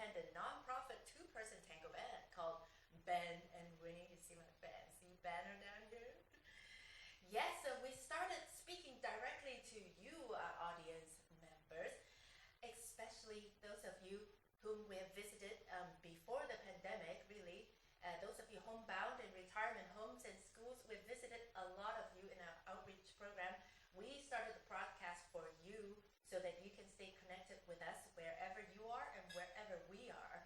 independent nonprofit two-person tango band called Ben and Winnie. You see my fancy banner down here? Yes, so we started speaking directly to you, audience members, especially those of you whom we have visited before the pandemic, really. Those of you homebound in retirement homes and schools, we've visited a lot of you in our outreach program. We started the broadcast for you so that you can stay connected with us wherever you are and wherever we are.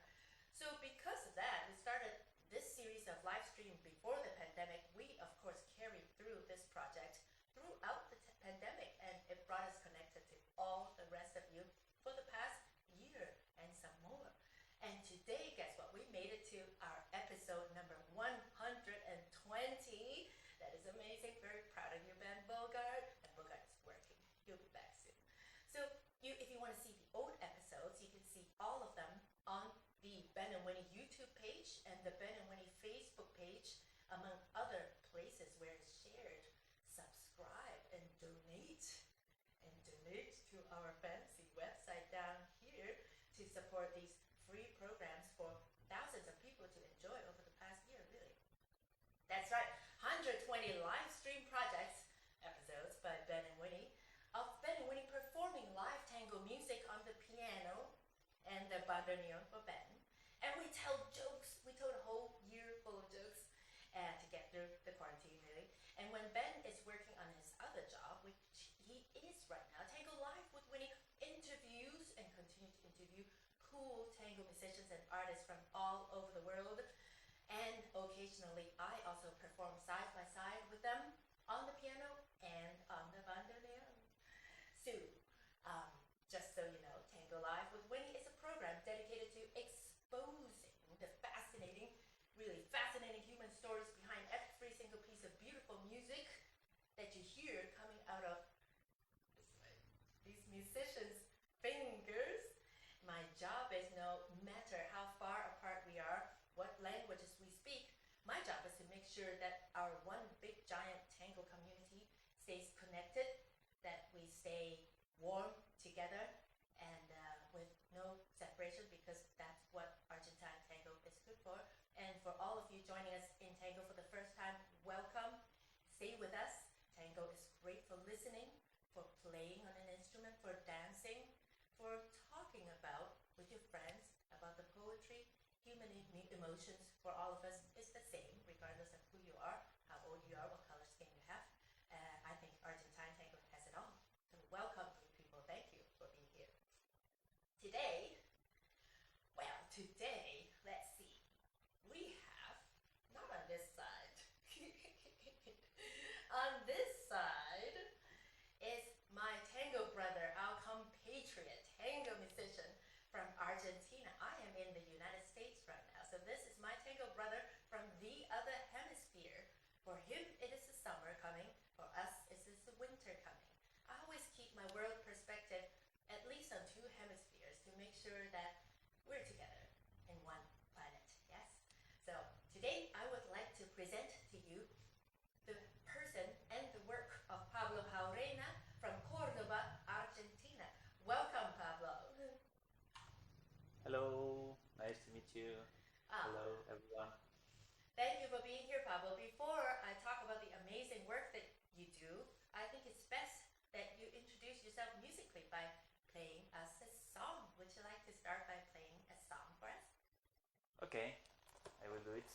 So because of that, we started this series of live stream before the pandemic. We, of course, carried through this project throughout the pandemic, and it brought us connected to all the rest of you for the past year and some more. And today, guess what? We made it to our episode number 120. That is amazing. Very proud of you, Ben Bogart. And Bogart is working. He'll be back soon. So if you want to see the old episodes, you can see all of them on the Ben and Winnie YouTube page and the Ben and Winnie Facebook page, among other places where it's shared. Subscribe and donate. And donate to our fancy website down here to support these free programs for thousands of people to enjoy over the past year, really. That's right, 120 live stream projects, episodes by Ben and Winnie, of Ben and Winnie performing live tango music on the piano and the bandoneon for Ben. And we tell jokes. We told a whole year full of jokes to get through the quarantine, really. And when Ben is working on his other job, which he is right now, Tango Live with Winnie interviews and continue to interview cool tango musicians and artists from all over the world. And occasionally, I also perform side by side with them on the piano and on the bandoneon. So, just so you know, Tango Live with Winnie is a program dedicated to exposing the fascinating, really fascinating human stories behind every single piece of beautiful music that you hear coming out of these musicians' fingers. My job is, no matter how far apart we are, what languages we speak, my job is to make sure that our one big giant tango community stays connected, that we stay warm together and with no separation, because that's what Argentine tango is good for. And for all of you joining us in tango for the first time, welcome. Stay with us. Tango is great for listening, for playing on an instrument, for dancing, for talking about with your friends about the poetry. Human emotions for all of us is the same, regardless of who you are, how old you are, what color skin you have. I think Argentine tango has it all. So welcome, you people. Thank you for being here. Today, let's see. We have, not on this side, on this side is my tango brother, our compatriot, tango musician from Argentina. I am in the United States right now, so this is my tango brother from the other hemisphere. For him, it is the summer coming. For us, it is the winter coming. I always keep my world perspective at least on two hemispheres to make sure that we're together in one planet, yes? So today, I would like to present to you the person and the work of Pablo Jaurena from Cordoba, Argentina. Welcome, Pablo. Hello, nice to meet you. Hello, everyone. Thank you for being here, Pablo. Before I talk about the amazing work that you do, I think it's best that you introduce yourself musically by playing us a song. Would you like to start by playing a song for us? Okay, I will do it.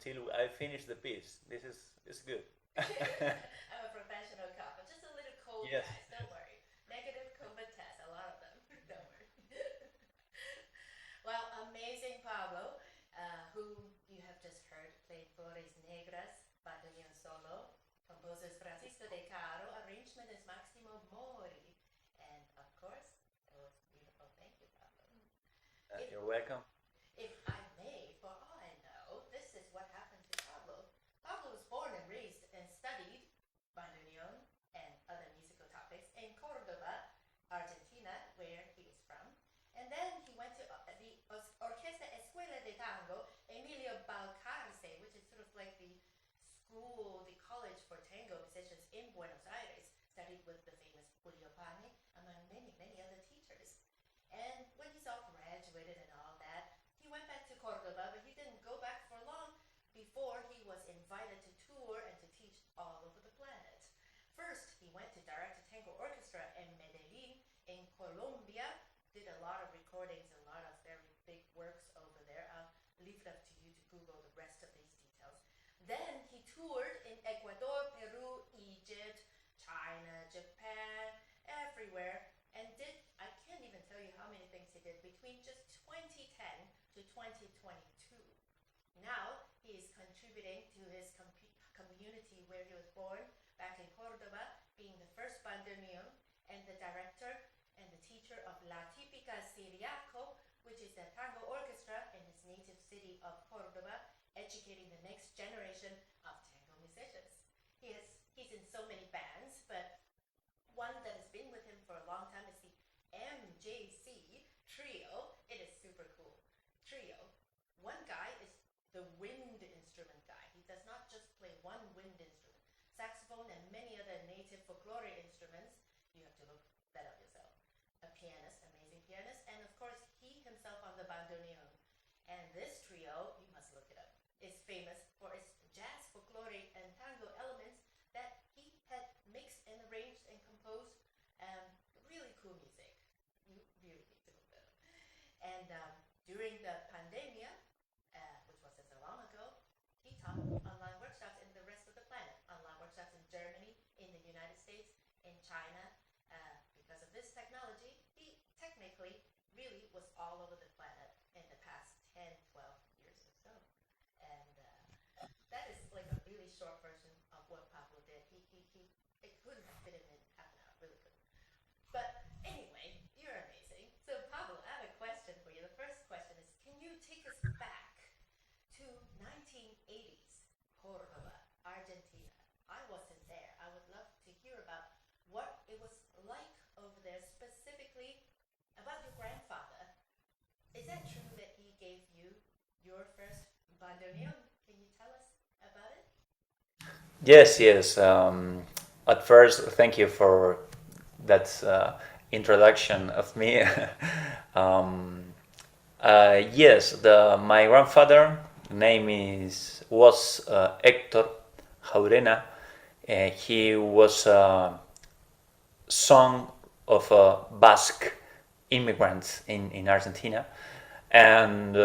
until I finish the piece. This is it's good. I'm a professional cop, but just a little cold, Yes. guys. Don't worry. Negative COVID test, a lot of them. Don't worry. Well, amazing Pablo, who you have just heard play Flores Negras, bandoneon solo. Composer is Francisco De Caro, arrangement is Maximo Mori. And of course, it was beautiful. Thank you, Pablo. You're welcome. If I may, for all I know, this is what happened to Pablo. Pablo was born and raised and studied bandoneon and other musical topics in Cordoba, Argentina, where he is from. And then he went to the Orquesta Escuela de Tango Emilio Balcarce, which is sort of like the school, the college for tango musicians in Buenos Aires, studied with the famous Julio Pane, among many, many other teachers. And when he's all graduated and all that, he went back to Cordoba, but he didn't go back for long before he was invited to tour and to teach all over the planet. First, he went to direct a tango orchestra in Medellin, in Colombia, did a lot of recordings, a lot of very big works over there. I'll leave it up to you to Google the rest of these details. Then he toured in Ecuador, Peru, Egypt, China, Japan, everywhere, and did, I can't even tell you how many things he did between just 2010 to 2022. Now he is contributing to his community where he was born, back in Cordoba, being the first bandoneon and the director and the teacher of La Típica Siriaco, which is the tango orchestra in his native city of Cordoba, educating the next generation of tango musicians. He's in so many bands, but one that has been with him for a long time is the MJC Trio. It is super cool. Trio. One guy is the wind instrument guy. He does not just play one wind instrument. Saxophone and many other native folklore instruments. You have to look that up yourself. A pianist, amazing pianist, and of course he himself on the bandoneon. And this trio, you must look it up, is famous for its jazz, folklore, and tango elements that he had mixed and arranged and composed. Really cool music. You really need to look that up. And during the pandemia, which wasn't so long ago, he taught online workshops in the rest of the planet. Online workshops in Germany, in the United States, in China. Because of this technology, he technically really was all over the planet in the past 10, 12 years or so. And that is like a really short version of what Pablo did. It couldn't have fit him in half an hour, really couldn't. But anyway, you're amazing. So Pablo, I have a question for you. The first question is, can you take us back to 1980s Cordoba, Argentina? I wasn't there. I would love to hear about what it was like over there, specifically about your grandfather. Is that true that he gave you your first bandoneon? Can you tell us about it? Yes, yes. At first, thank you for that introduction of me. Yes, my grandfather name was Héctor Jaurena. He was son of Basque immigrants in Argentina, and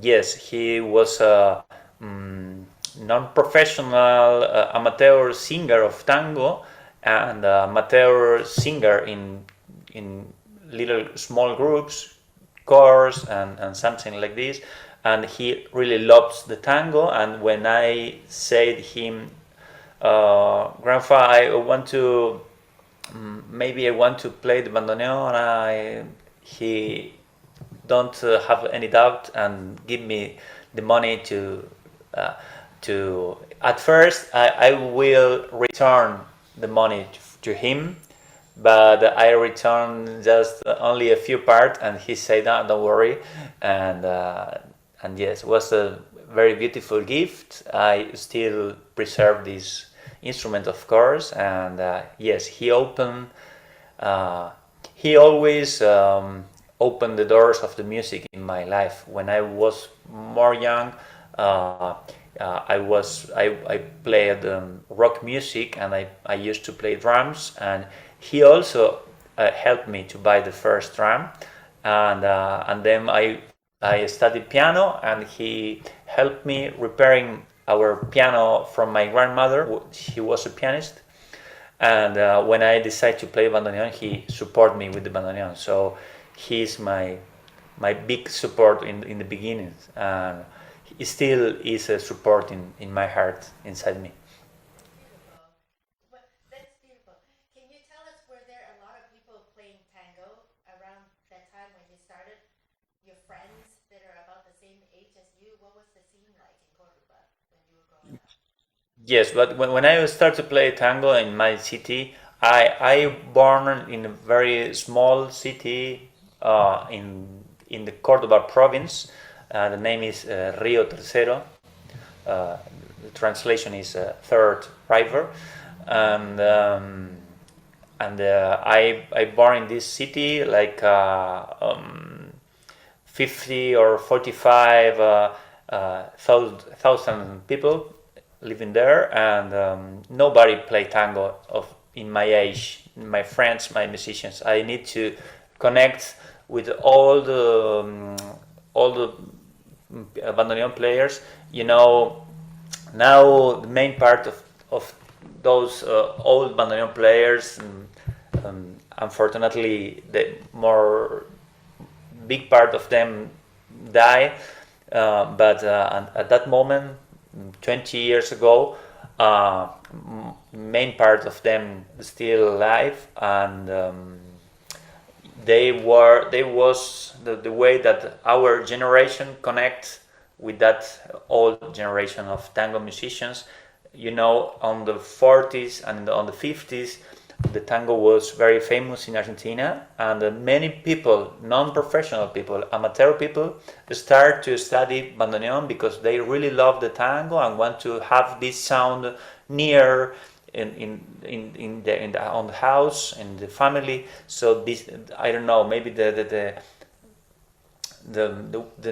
yes, he was a non-professional amateur singer of tango and amateur singer in little small groups, chorus and something like this. And he really loves the tango. And when I said him, Grandpa, I want to maybe I want to play the bandoneon. He don't have any doubt and give me the money to. At first, I will return the money to him, but I returned just only a few parts, and he said, "No, don't worry." And yes, it was a very beautiful gift. I still preserve this instrument, of course, and yes, he always opened the doors of the music in my life. When I was more young, I played rock music, and I used to play drums, and he also helped me to buy the first drum, and then I studied piano, and he helped me repairing our piano from my grandmother. She was a pianist, and when I decided to play bandoneon, he supported me with the bandoneon. So he's my big support in the beginning, and he still is a support in my heart inside me. Beautiful. Well, that's beautiful. Can you tell us, were there a lot of people playing tango around that time when you started? Your friends that are about the same age as you? What was the scene like in Cordoba when you were growing up? Yes, but when I started to play tango in my city, I born in a very small city in the Cordoba province. The name is Rio Tercero. The translation is third river, and I born in this city like 50 or 45 thousand people living there, and nobody play tango of in my age. My friends, my musicians. I need to connect with all the bandoneon players. You know, now the main part of those old bandoneon players, unfortunately, the more big part of them die. But at that moment, 20 years ago, main part of them still alive, and they was the way that our generation connect with that old generation of tango musicians. You know, on the 40s and on the 50s, the tango was very famous in Argentina, and many people, non-professional people, amateur people, start to study bandoneon because they really love the tango and want to have this sound near on the house, in the family. So this, I don't know, maybe the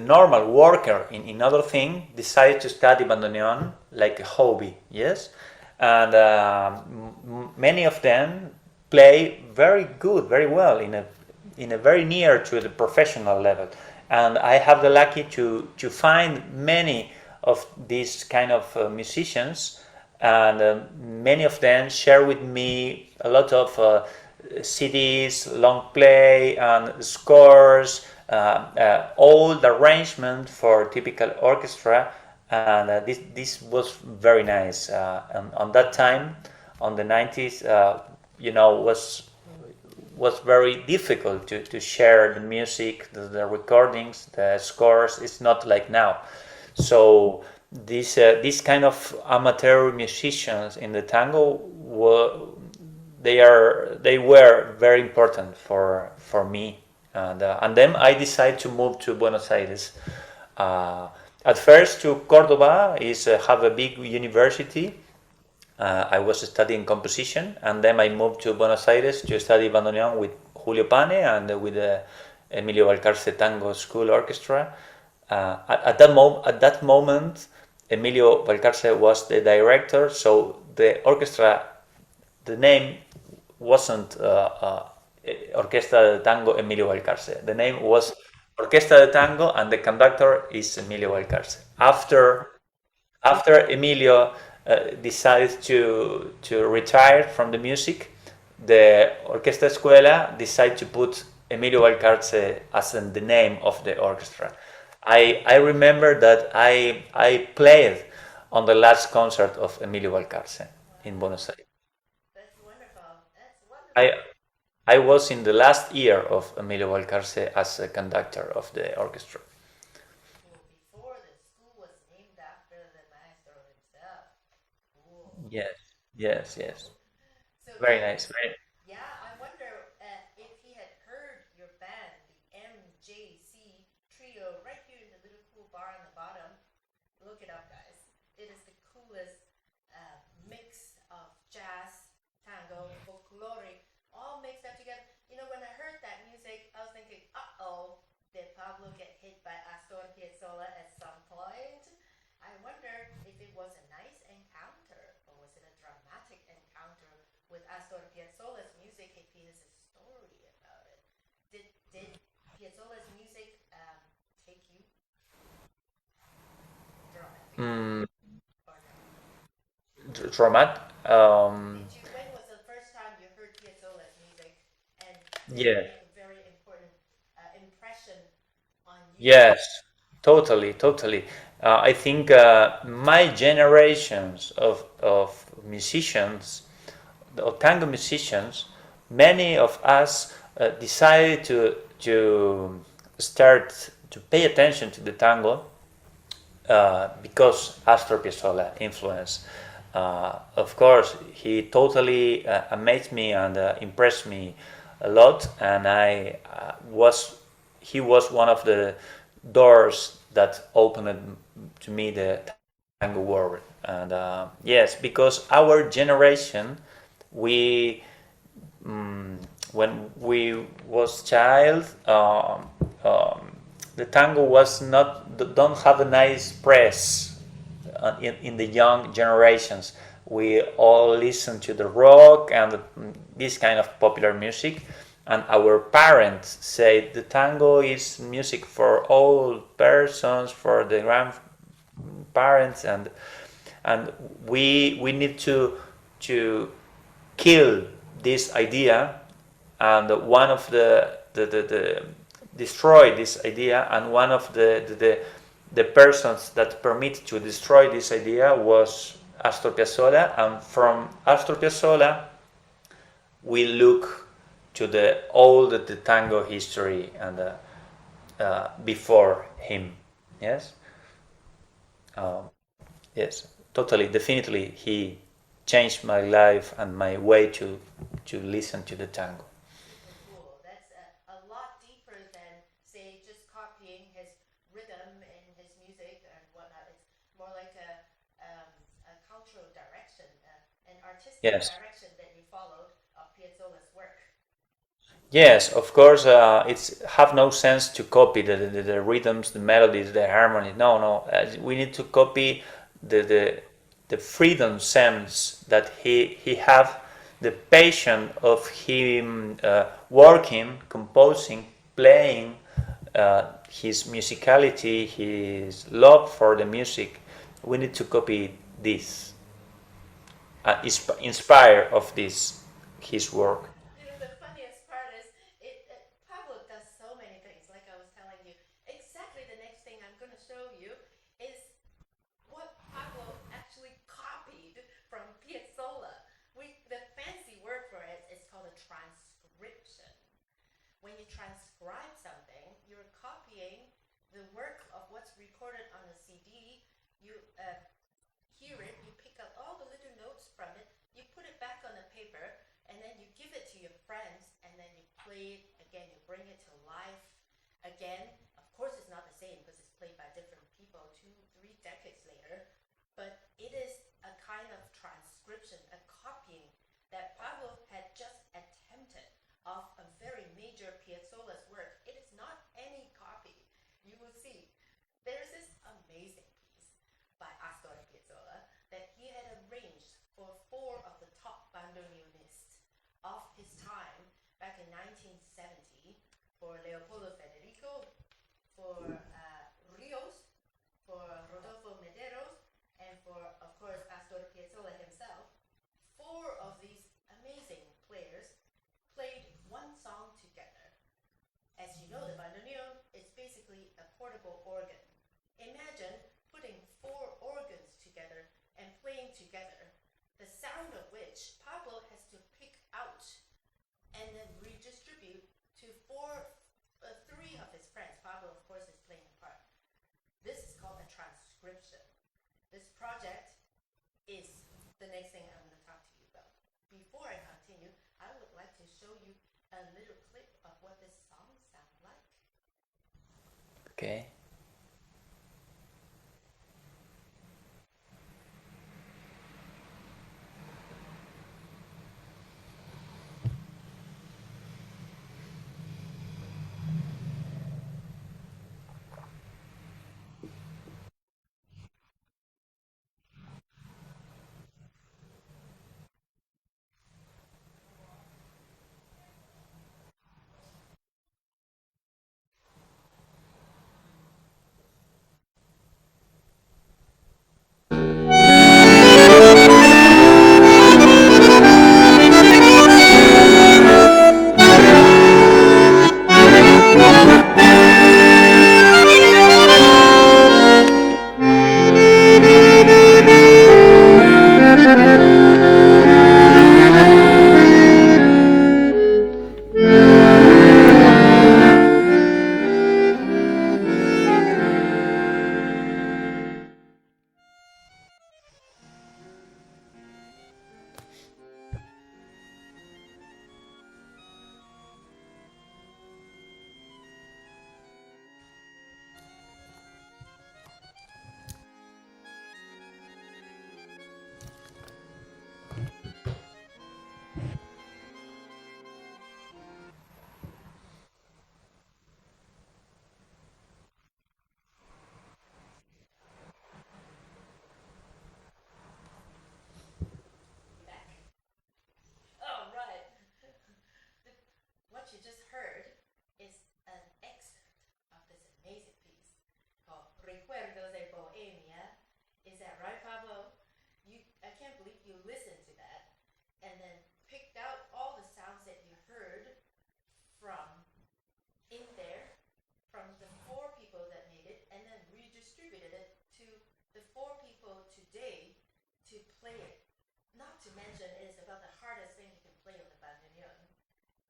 normal worker in other thing decided to study bandoneon like a hobby, yes, and many of them play very good, very well in a very near to the professional level. And I have the lucky to find many of these kind of musicians, and many of them share with me a lot of CDs, long play, and scores, old arrangement for typical orchestra, and this was very nice. And on that time, on the 90s, was very difficult to share the music, the recordings, the scores. It's not like now. So this kind of amateur musicians in the tango they were very important for me, and then I decided to move to Buenos Aires. At first to Cordoba is have a big university. I was studying composition, and then I moved to Buenos Aires to study bandoneon with Julio Pane and with the Emilio Valcarce Tango School Orchestra. At that moment, Emilio Valcarce was the director, so the orchestra, the name wasn't Orquesta de Tango Emilio Valcarce. The name was Orquesta de Tango, and the conductor is Emilio Valcarce. After Emilio decided to retire from the music, the Orquesta Escuela decided to put Emilio Valcarce as in the name of the orchestra. I remember that I played on the last concert of Emilio Valcarce in Wow, Buenos Aires. that's wonderful. That's I wonderful. I was in the last year of Emilio Valcarce as a conductor of the orchestra. Cool. Before the school was named after the maestro himself. Cool. Yes, yes, yes. Cool. So Very nice. Very. yeah, I wonder if he had heard your band, the MJC Trio, right here in the little cool bar on the bottom. Look it up, guys. It is the coolest mix of jazz, tango, folklore, all mixed up together. You know, when I heard that music, I was thinking, uh-oh, did Pablo get hit by Astor Piazzolla at some point? I wonder if it was a nice encounter or was it a dramatic encounter with Astor Piazzolla's music if he has a story about it. Did Piazzolla's music take you dramatically? Mm, traumatic. When was the first time you heard Piazzolla's music, and did it Yeah. make a very important impression on you? Yes, totally, totally. I think my generations of musicians, of tango musicians, many of us decided to start to pay attention to the tango because Astor Piazzolla influence. Of course, he totally amazed me and impressed me a lot, and he was one of the doors that opened to me the tango world. And yes, because our generation, we when we was child, the tango was not don't have a nice press in the young generations. We all listen to the rock and this kind of popular music, and our parents say the tango is music for old persons, for the grandparents, and we need to kill this idea, and one of the destroy this idea, and one of the persons that permit to destroy this idea was Astor Piazzolla, and from Astor Piazzolla we look to the old the tango history and before him. Yes. Um, yes, totally, definitely, he changed my life and my way to listen to the tango. Super cool. That's a lot deeper than, say, just copying his rhythm and his music and whatnot. It's more like a cultural direction, an artistic Yes. direction that you followed of Piazzolla's work. Yes, of course, it's have no sense to copy the rhythms, the melodies, the harmony. No, no, we need to copy the the the freedom sense that he have, the passion of him working, composing, playing, his musicality, his love for the music. We need to copy this, inspire of this his work. You know, the funniest part is Pablo does so many things. Like I was telling you, exactly the next thing I'm going to show you is what Pablo actually copied from Piazzolla. The fancy word for it is called a transcription. When you transcribe something, you're copying the work of what's recorded on a CD. You hear it, you pick up all the little notes from it, you put it back on the paper, and then you give it to your friends, and then you play it again, you bring it to life again. Of course, it's not the same because it's played by different people 2, 3 decades later, but it is a kind of transcription, a copying that Pablo had just attempted of a very major Piazzolla's work. It is not any copy. You will see. There's this amazing piece by Astor Piazzolla that he had arranged for 4 of the top bandoneonists of his time back in 1970 for Leopoldo Federico, for Rios, for Rodolfo Medeiros, and for, of course, Astor Piazzolla himself. 4 of these amazing players played one song together. As you know, the bandoneon is basically a portable organ. Imagine putting 4 organs together and playing together, the sound of which Pablo has to pick out and then redistribute to 3 of his friends. Pablo, of course, is playing a part. This is called a transcription. This project is the next thing I'm going to talk to you about. Before I continue, I would like to show you a little clip of what this song sounds like. Okay.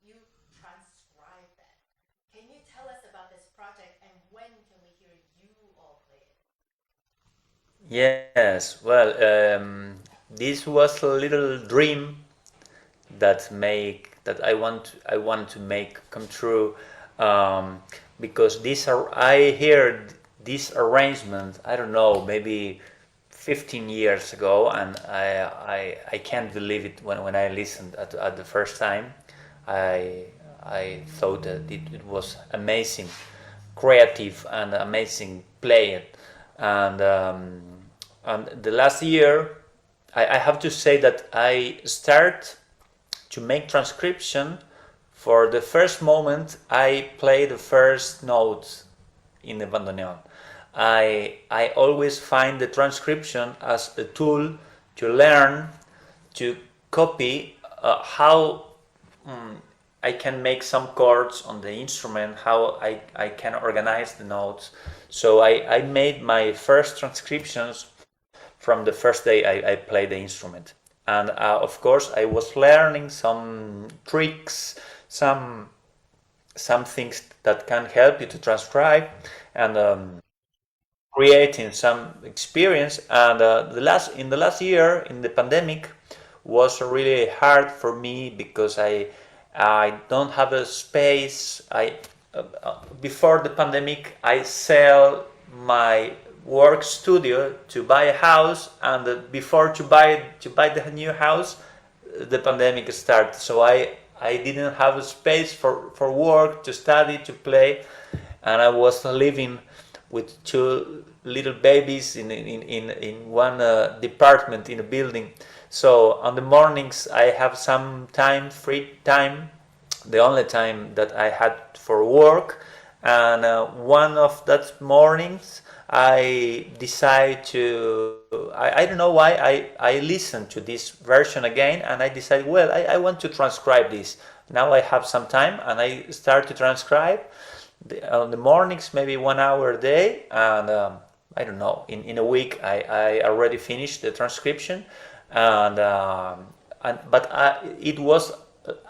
you transcribe that. Can you tell us about this project and when can we hear you all play it? Yes, well, this was a little dream that I want to make come true, um, because I heard this arrangement, I don't know, maybe 15 years ago, and I can't believe it when I listened at the first time. I I thought that it was amazing, creative and amazing playing, and the last year I have to say that I start to make transcription. For the first moment I play the first note in the bandoneon. I always find the transcription as a tool to learn, to copy how I can make some chords on the instrument, how I can organize the notes. So I made my first transcriptions from the first day I played the instrument. And of course, I was learning some tricks, some things that can help you to transcribe, and creating some experience. And in the last year in the pandemic was really hard for me because I don't have a space. I Before the pandemic I sell my work studio to buy a house, and before to buy the new house, the pandemic started. So I didn't have a space for work, to study, to play, and I was living with two little babies in one department in a building. So on the mornings I have some time, free time, the only time that I had for work. And one of that mornings I decide to, I don't know why, I listened to this version again, and I decided, well, I want to transcribe this. Now I have some time, and I start to transcribe on the mornings, maybe 1 hour a day. And I don't know, in a week I already finished the transcription. And it was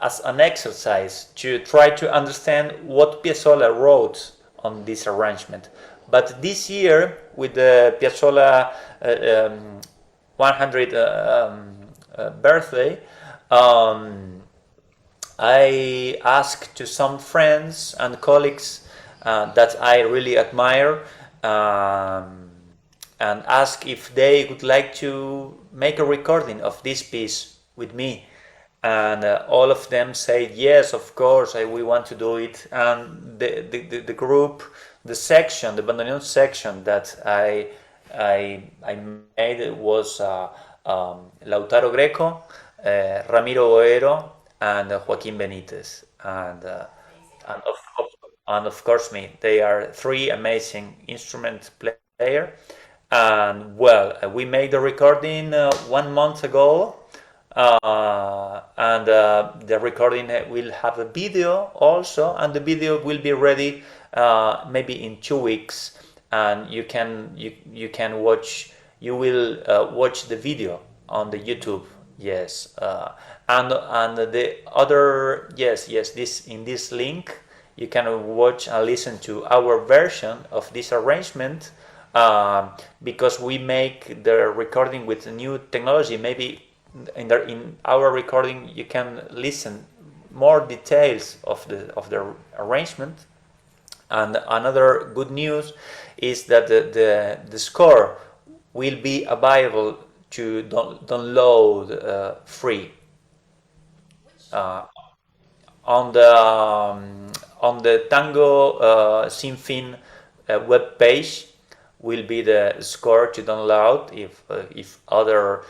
as an exercise to try to understand what Piazzolla wrote on this arrangement. But this year, with the Piazzolla 100th birthday, I asked to some friends and colleagues that I really admire, and asked if they would like to make a recording of this piece with me. And all of them said yes, of course, we want to do it. And the group, the section, the bandoneon section that I made was Lautaro Greco, Ramiro Boero, and Joaquin Benitez, and of course me. They are three amazing instrument player. And well, we made the recording 1 month ago, and the recording will have a video also, and the video will be ready maybe in 2 weeks, and you can watch, you will watch the video on the YouTube. Yes, and the other, yes, this, in this link you can watch and listen to our version of this arrangement, because we make the recording with new technology. Maybe in our recording you can listen more details of the arrangement. And another good news is that the score will be available to download free uh, on the Tango Sinfín web page. Will be the score to download if other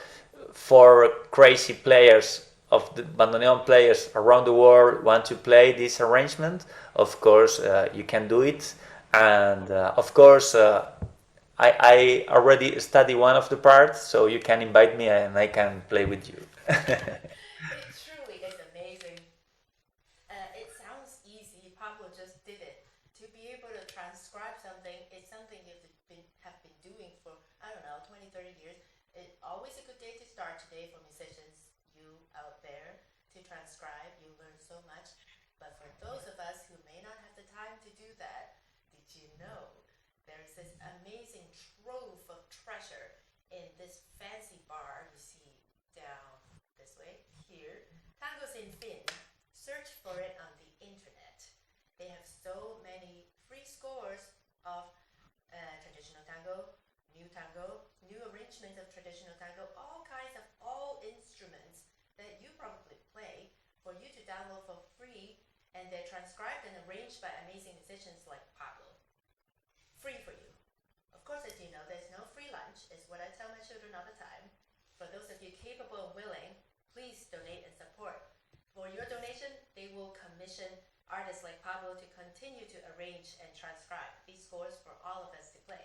four crazy players of the bandoneon players around the world want to play this arrangement. Of course, you can do it, and of course, I already study one of the parts, so you can invite me and I can play with you. It truly is amazing. It sounds easy. Pablo just did it. To be able to transcribe something is something you've have been doing for, I don't know, 20, 30 years. It's always a good day to start today for musicians, you out there, to transcribe. You learn so much. do that, did you know there's this amazing trove of treasure in this fancy bar you see down this way here? Tangos in Fin. Search for it on the internet. They have so many free scores of traditional tango, new arrangements of traditional tango, all kinds of all instruments that you probably play for you to download for free, and they're transcribed and arranged by amazing musicians like Pablo. Free for you. Of course, as you know, there's no free lunch, is what I tell my children all the time. For those of you capable and willing, please donate and support. For your donation, they will commission artists like Pablo to continue to arrange and transcribe these scores for all of us to play.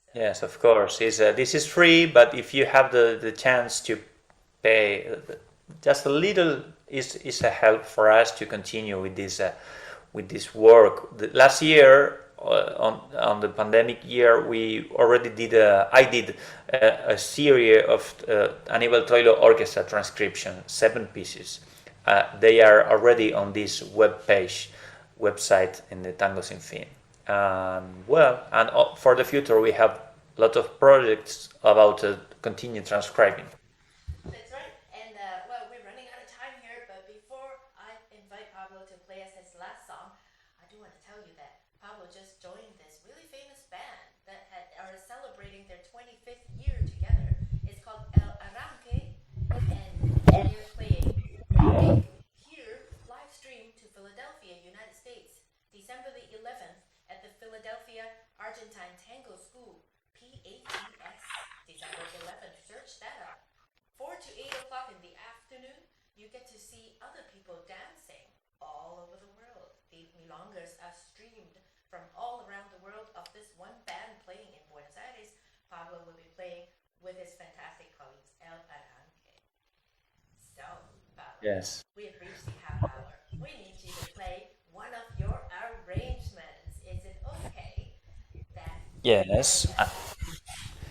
So, Yes, of course. This is free, but if you have the chance to pay just a little, is a help for us to continue with this work. Last year, on the pandemic year, we already did I did a series of Aníbal Troilo Orchestra transcription, 7 pieces. They are already on this website in the Tangos in Fin. And for the future, we have a lot of projects about continue transcribing. that's right. And well, we're running out of time here, but before I invite Pablo to play us his last song, I do want to tell you that Pablo just joined this really famous band that are celebrating their 25th year together. It's called El Arranque, and they're playing big here, live stream to Philadelphia, United States, December the 11th at the Philadelphia Argentine Tango School, PATS, December 11th. Search that up. 4 to 8 o'clock in the afternoon, you get to see other people dancing all over the world. The milongas are streamed from all around the world of this one band playing in Buenos Aires. Pablo will be playing with his fantastic colleagues, El Arranque. So, Pablo, Yes. we have reached the half hour. We need you to play one of your arrangements. Is it okay that Yes.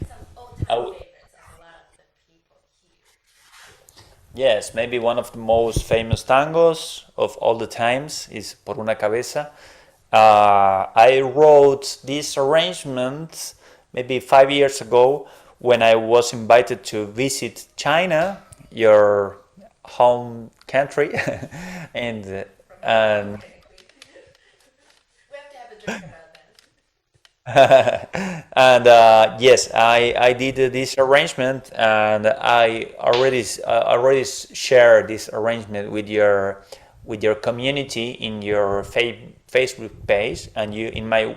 some old I time w- favorites of a lot of the people here? Yes, maybe one of the most famous tangos of all the times is Por una cabeza. I wrote this arrangement maybe 5 years ago when I was invited to visit China, your home country, and From and we have to have a drink about that. and yes, I did this arrangement, and I already share this arrangement with your community in your Facebook page, and you in my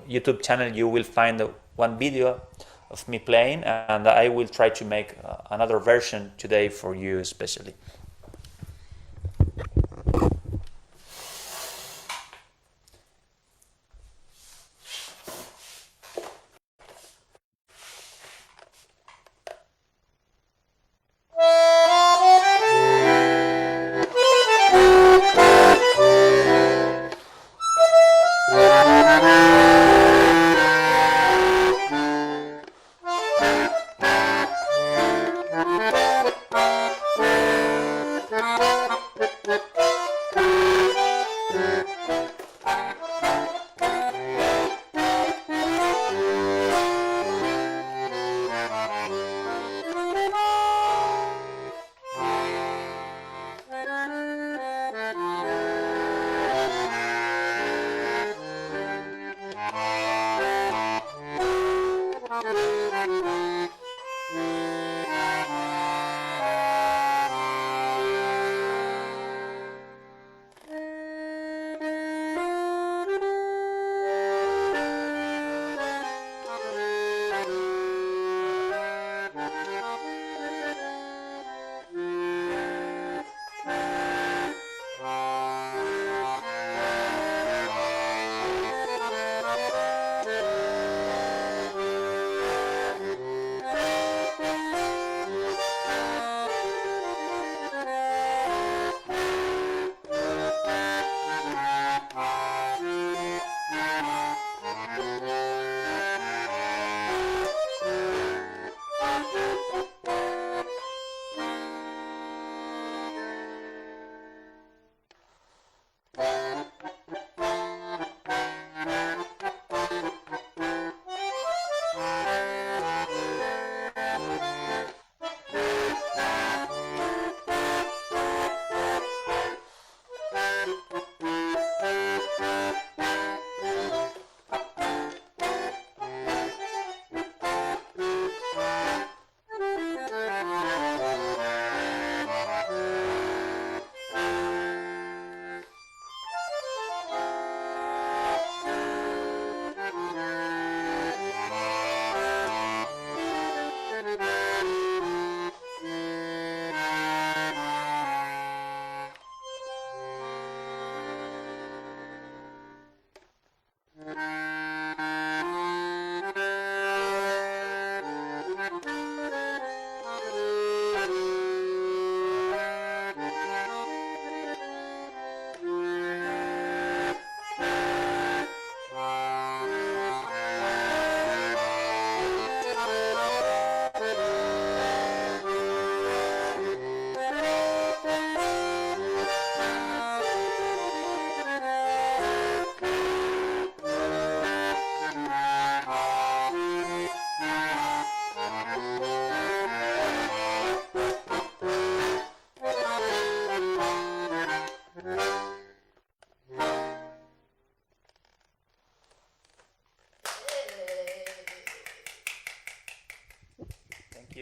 YouTube channel you will find one video of me playing, and I will try to make another version today for you especially.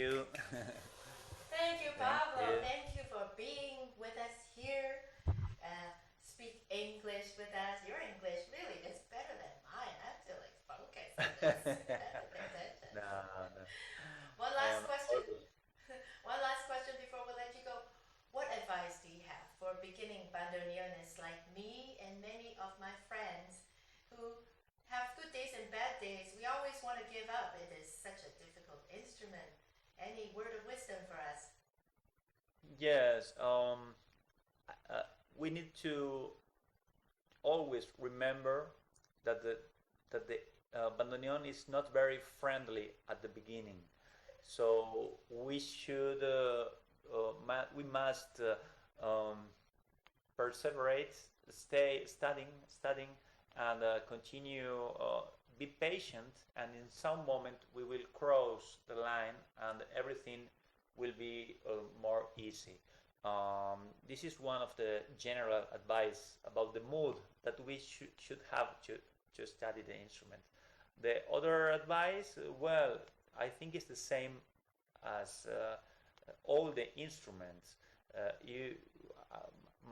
you. Thank you, Thank Pablo. you. Thank you for being with us here. Speak English with us. Your English really is better than mine. I have to like focus on this. I have to pay attention. No, no. One I last am question. always- One last question before we let you go. What advice do you have for beginning bandoneonists like me and many of my friends who have good days and bad days? We always want to give up. It is such a difficult instrument. Any word of wisdom for us? Yes, we need to always remember that the bandoneon is not very friendly at the beginning. So we should we must perseverate, stay studying, and continue. Be patient, and in some moment we will cross the line, and everything will be more easy. This is one of the general advice about the mood that we should have to study the instrument. The other advice, well, I think it's the same as all the instruments. You,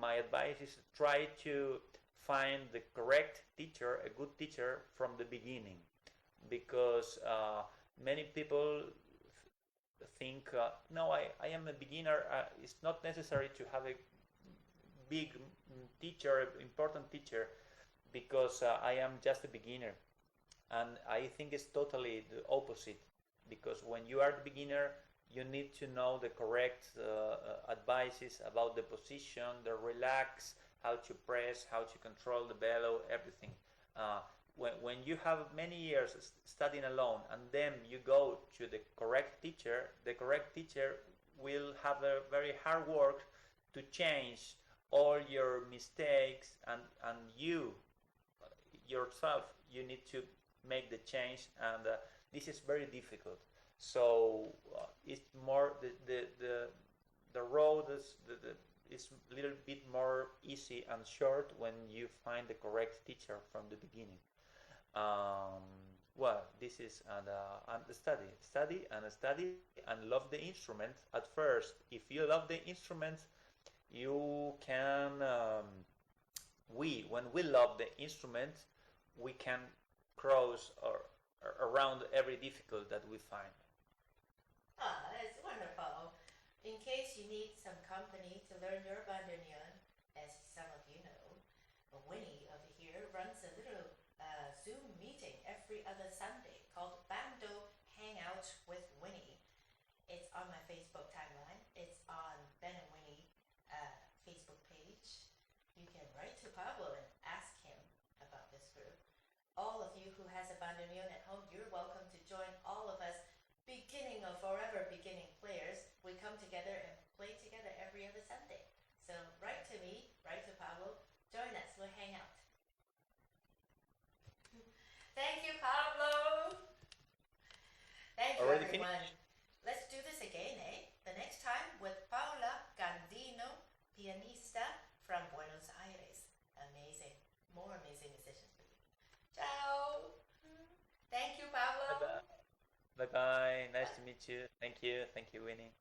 my advice is try to find the correct teacher, a good teacher from the beginning, because many people think, no, I am a beginner. It's not necessary to have a big teacher, important teacher, because I am just a beginner. And I think it's totally the opposite, because when you are the beginner, you need to know the correct advices about the position, the relax, how to press, how to control the bellow, everything. When you have many years studying alone and then you go to the correct teacher will have a very hard work to change all your mistakes, and you yourself, you need to make the change, and this is very difficult. So it's more the road is a little bit more easy and short when you find the correct teacher from the beginning. um, well, this is and study and study and love the instrument at first. If you love the instrument, you can we when we love the instrument, we can cross or around every difficult that we find. Ah, it's wonderful. In case you need some company to learn your bandoneon, as some of you know, Winnie over here runs a little Zoom meeting every other Sunday called Bando Hangout with Winnie. It's on my Facebook timeline. It's on Ben and Winnie Facebook page. You can write to Pablo and ask him about this group. All of you who has a bandoneon at home, you're welcome to join all of us beginning or forever beginning players. We come together and play together every other Sunday. So write to me, write to Pablo, join us, we'll hang out. Thank you, Pablo. Thank you, Already everyone. finished? Let's do this again, eh? The next time with Paula Gandino, pianista from Buenos Aires. Amazing. More amazing musicians for you. Ciao. Thank you, Pablo. Bye bye. Bye bye. Nice to meet you. Thank you. Thank you, Winnie.